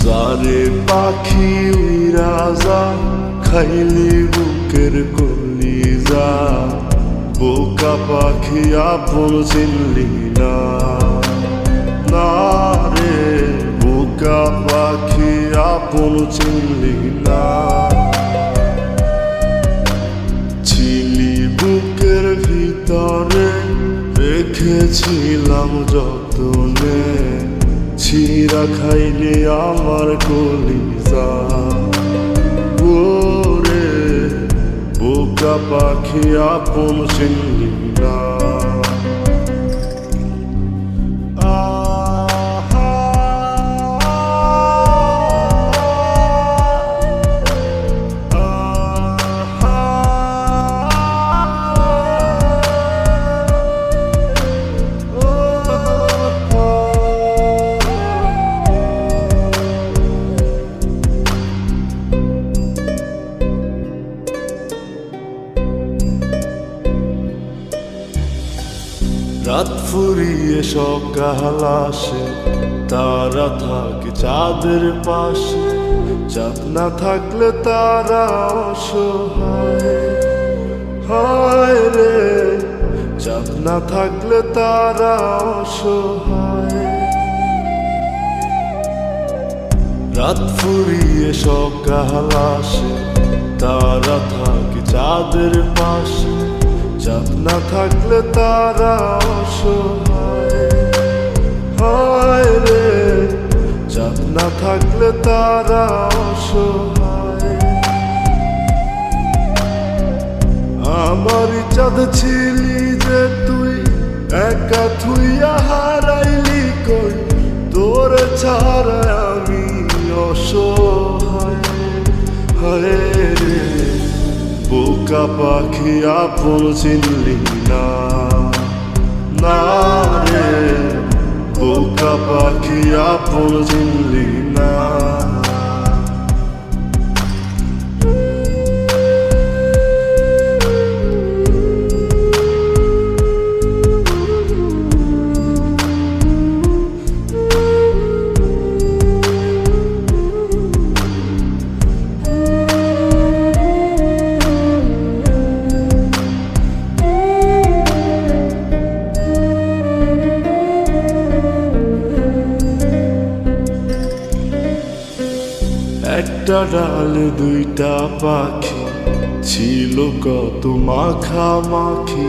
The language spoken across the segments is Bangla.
যারে পাখি উইরা যা খাইলি বুকের কলিজা, বোকা পাখি আপন চিনলি না। না রে বোকা পাখি আপন চিনলি না। ছিলি বুকের ভিতরে রেখেছিলাম যতনে, ছিঁড়া খাইলি আমার কলিজা। ওরে বোকা পাখি আপন চিনলি না। রাত ফুরিয়ে সকাল আসে, তারা থাকে চাঁদের পাশে। চাঁদ না থাকলে তারা অসহায়, হায় রে চাঁদ না থাকলে তারা অসহায়। রাত ফুরিয়ে সকাল আসে, তারা থাকে চাঁদের পাশে। চাঁদ না থাকলে তারা অসহায়, হায় রে চাঁদ না থাকলে তারা অসহায়। আমারই চাঁদ ছিলি যে তুই, একা থুইয়া হারাইলি কই। তোর ছাড়া আমি অসহায়, হায় রে বোকা পাখি আপন চিনলি না। না রে বোকা পাখি আপন চিনলি না। একটা ডালে দুইটা পাখি, ছিল কত মাখামাখি।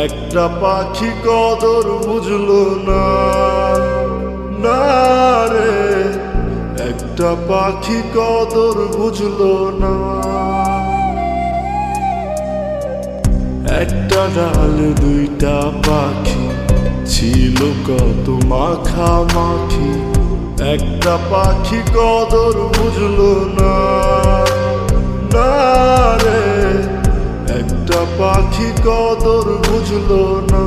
একটা পাখি কদর বুঝলো না, না রে একটা পাখি কদর বুঝলো না। একটা ডালে দুইটা পাখি, ছিল কত মাখামাখি। একটা পাখি কদর বুঝলো না, না রে একটা পাখি কদর বুঝলো না।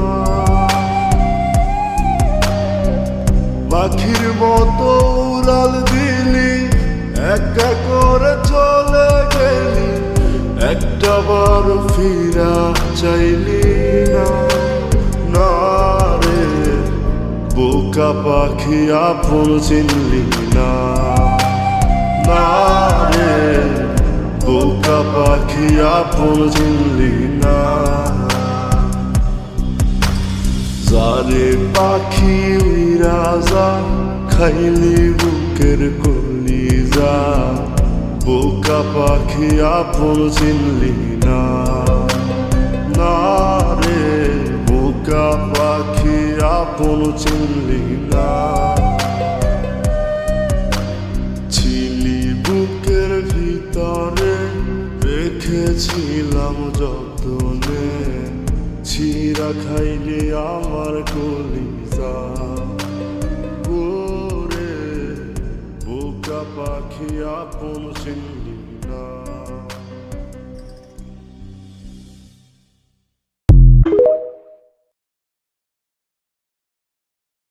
পাখির মতো উড়াল দিলি, একা করে চলে গেলি। একটা বার ফিরা চাইলি না, না রে বোকা পাখি আপন চিনলি না। না রে বোকা পাখি আপন চিনলি না। যারে পাখি উইরা যা খাইলি বুকের কলিজা, বোকা পাখি আপন চিনলি না। না রে বোকা পাখি আপন চিনলি না। ছিলি বুকের ভিতরে রেখেছিলাম যতনে, ছিঁড়া খাইলি আমার কলিজা। ওরে বোকা পাখি আপন চিনলি না।